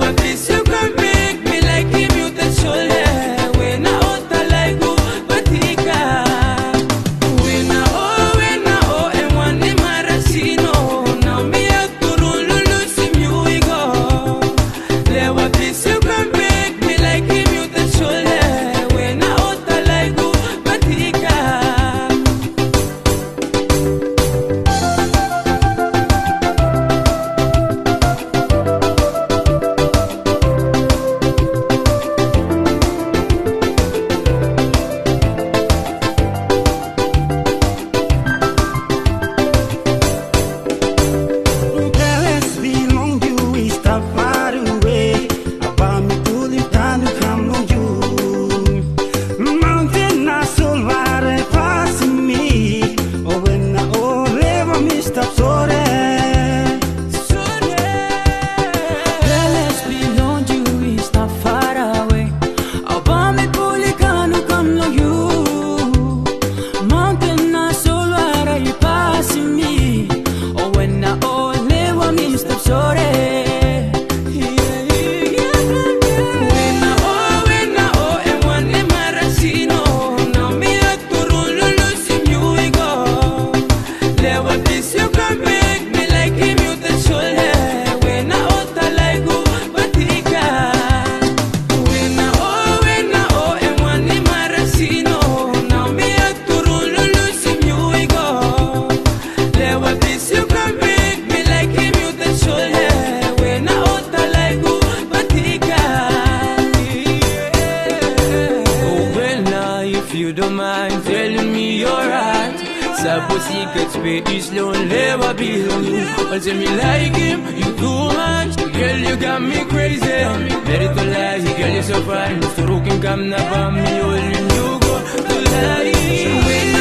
Lewa pisu can make me like him you the chole. When I ota like you batika. When I oh and one ni marasino. Now me a turun lulu sim you go. Lewa pisu can make me like him you the chole. When I ota like you batika. If you don't mind telling me you're right, Sabo secret space lonely, never be alone. But tell me like him, you too much. Girl, you got me crazy. Ready to lie, girl, you're so fine. So who can come now, me, only you go to lie.